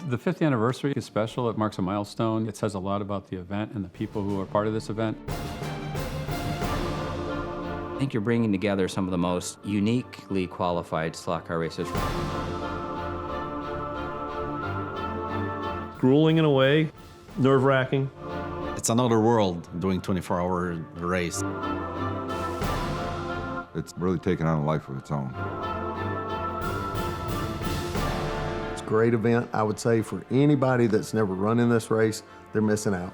The 5th anniversary is special. It marks a milestone. It says a lot about the event and the people who are part of this event. I think you're bringing together some of the most uniquely qualified slot car racers. Grueling in a way, nerve-wracking. It's another world doing 24-hour race. It's really taken on a life of its own. It's a great event, I would say, for anybody that's never run in this race, they're missing out.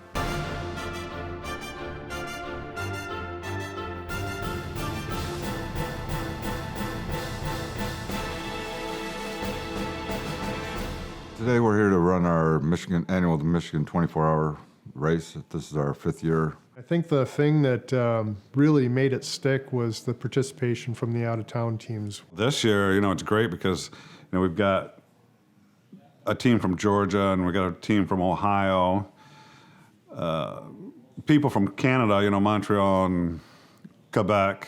Today we're here to run our annual Michigan 24-hour race. This is our 5th year. I think the thing that really made it stick was the participation from the out-of-town teams. This year, it's great because, we've got a team from Georgia and we've got a team from Ohio, people from Canada, Montreal and Quebec,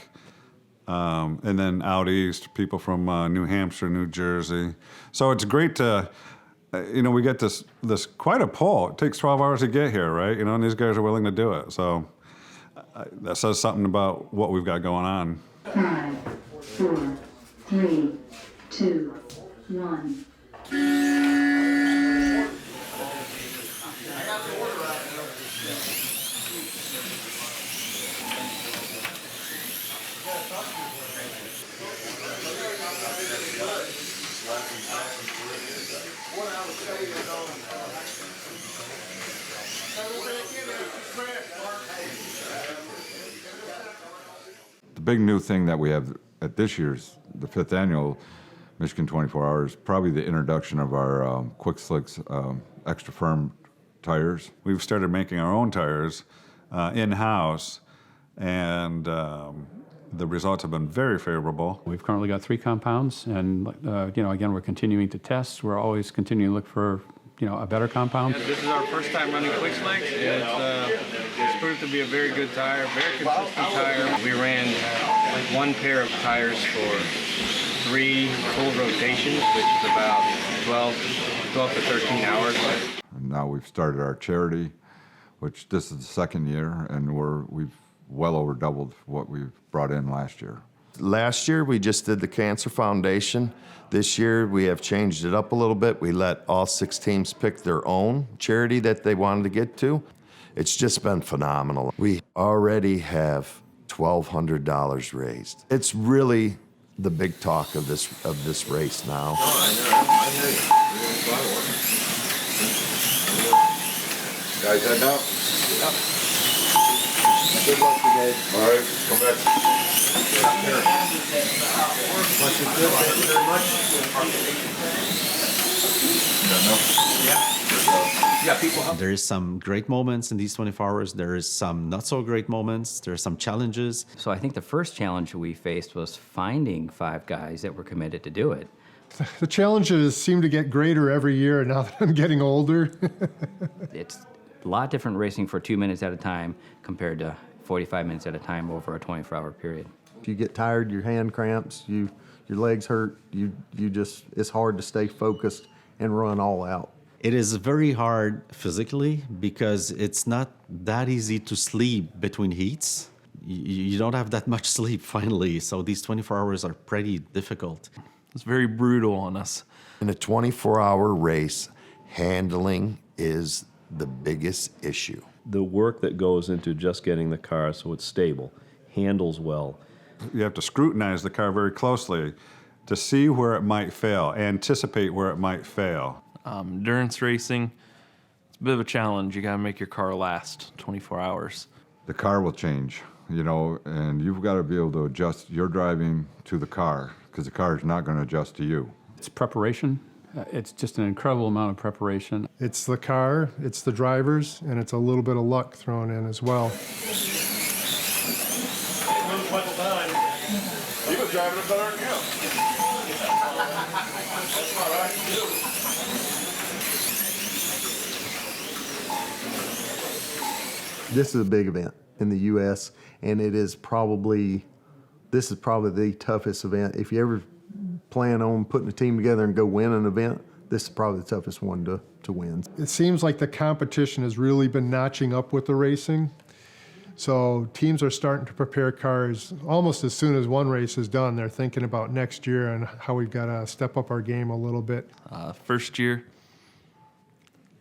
and then out east, people from New Hampshire, New Jersey. So it's great to, we get this quite a pull. It takes 12 hours to get here, right? And these guys are willing to do it. So that says something about what we've got going on. 5, 4, 3, 2, 1. The big new thing that we have at this year's, the 5th annual Michigan 24 Hours, probably the introduction of our Quick Slicks extra firm tires. We've started making our own tires in-house, and the results have been very favorable. We've currently got 3 compounds, and again, we're continuing to test. We're always continuing to look for a better compound. This is our first time running Quick Slicks, and it's proved to be a very good tire, very consistent tire. We ran one pair of tires for 3 full rotations, which is about 12 to 13 hours. And now we've started our charity, which this is the 2nd year, and we've well over doubled what we've brought in last year. Last year, we just did the Cancer Foundation. This year, we have changed it up a little bit. We let all 6 teams pick their own charity that they wanted to get to. It's just been phenomenal. We already have $1,200 raised. It's really the big talk of this race now. Guys, head out? Yep. Good luck today. All right, come back. There is some great moments in these 24 hours. There is some not so great moments. There are some challenges. So I think the first challenge we faced was finding 5 guys that were committed to do it. The challenges seem to get greater every year now that I'm getting older. It's a lot different racing for 2 minutes at a time compared to 45 minutes at a time over a 24-hour period. If you get tired, your hand cramps, your legs hurt, it's hard to stay focused and run all out. It is very hard physically because it's not that easy to sleep between heats. You don't have that much sleep finally, so these 24 hours are pretty difficult. It's very brutal on us. In a 24-hour race, handling is the biggest issue. The work that goes into just getting the car so it's stable, handles well. You have to scrutinize the car very closely to see where it might fail, anticipate where it might fail. Endurance racing, it's a bit of a challenge. You gotta make your car last 24 hours. The car will change, and you've got to be able to adjust your driving to the car, because the car is not going to adjust to you. It's preparation. It's just an incredible amount of preparation. It's the car, it's the drivers, and it's a little bit of luck thrown in as well. He was driving it better than you. That's all right. This is a big event in the U.S., and this is probably the toughest event. If you ever plan on putting a team together and go win an event, this is probably the toughest one to win. It seems like the competition has really been notching up with the racing. So teams are starting to prepare cars almost as soon as one race is done. They're thinking about next year and how we've got to step up our game a little bit. First year,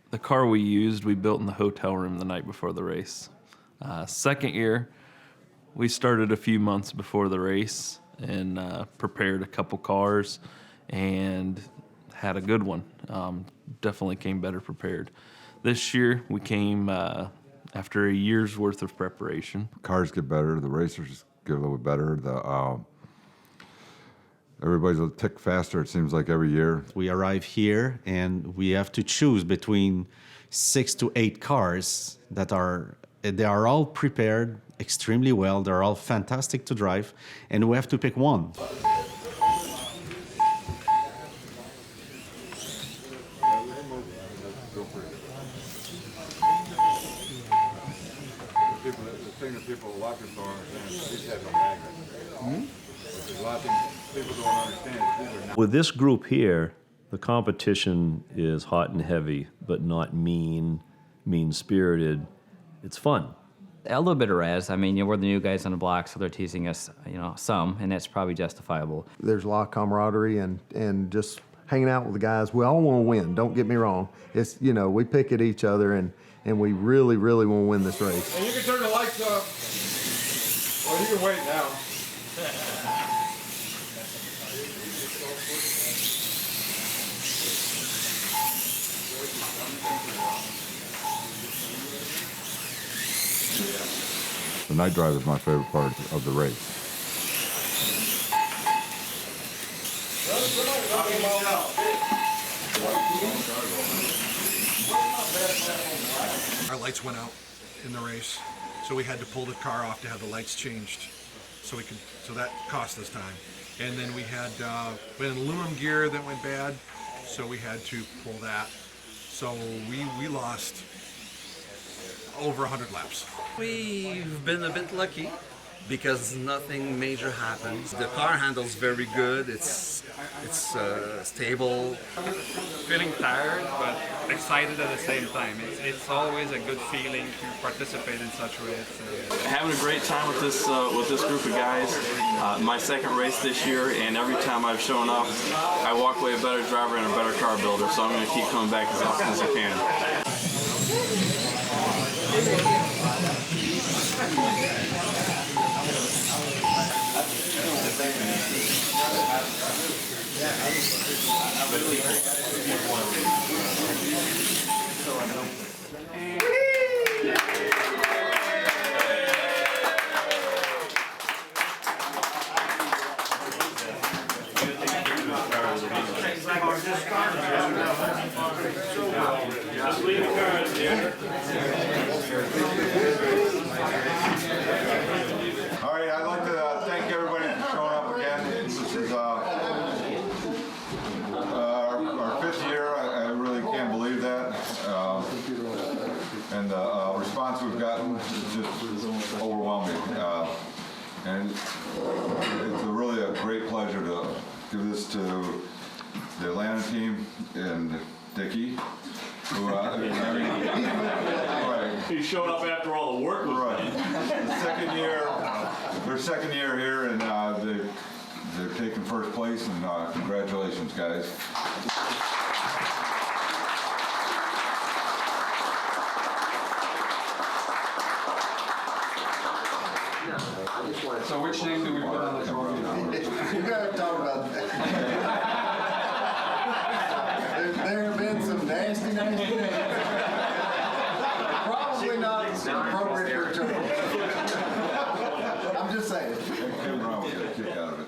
the car we used, we built in the hotel room the night before the race. Second year, we started a few months before the race and prepared a couple cars and had a good one. Definitely came better prepared. This year, we came after a year's worth of preparation. Cars get better, the racers get a little bit better. Everybody's a tick faster, it seems like, every year. We arrive here and we have to choose between 6 to 8 cars they are all prepared extremely well. They're all fantastic to drive, and we have to pick one. The thing that people, a lot of people don't understand is these have no magnet. A lot of things people don't understand. These are not. With this group here, the competition is hot and heavy, but not mean-spirited. It's fun. A little bit of razz. I mean, we're the new guys on the block, so they're teasing us, some, and that's probably justifiable. There's a lot of camaraderie and just hanging out with the guys. We all want to win, don't get me wrong. It's, we pick at each other and we really, really want to win this race. And you can turn the lights up. Well, you can wait now. The night drive is my favorite part of the race. Our lights went out in the race, so we had to pull the car off to have the lights changed, so that cost us time. And then we had an aluminum gear that went bad, so we had to pull that. So we lost over 100 laps. We've been a bit lucky because nothing major happens. The car handles very good. It's stable. Feeling tired, but excited at the same time. It's always a good feeling to participate in such races. Having a great time with this group of guys. My second race this year, and every time I've shown up, I walk away a better driver and a better car builder. So I'm going to keep coming back as often as I can. All right, I'd like to thank everybody for showing up again. This is our 5th year. I really can't believe that. And the response we've gotten is just overwhelming. And it's really a great pleasure to give this to the Atlanta team and Dickie. Who, He showed up after all the work was done. Their second year here, and they're taking first place, and congratulations, guys. So which name do we put on the trophy? You gotta talk about that. There have been some nasty names. Probably not appropriate for a trophy. I'm just saying. Nothing wrong with it. Kick out of it.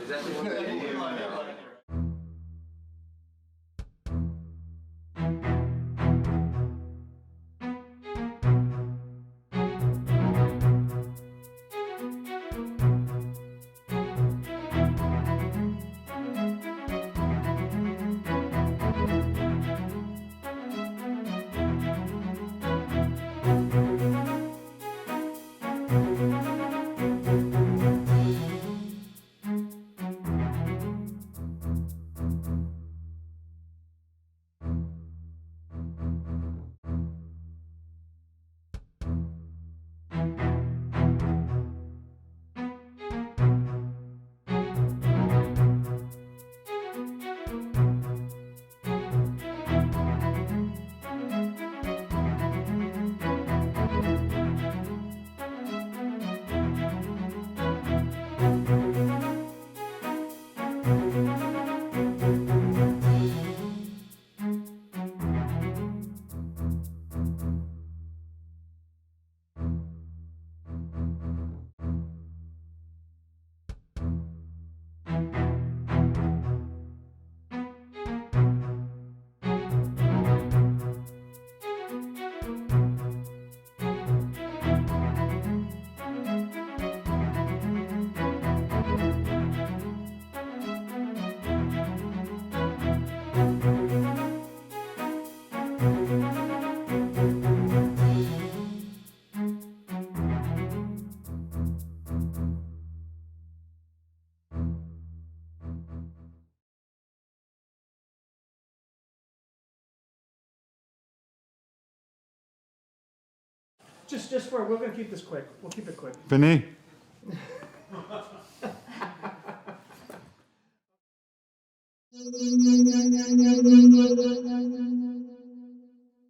Just for, we're gonna keep this quick. We'll keep it quick. Vinny?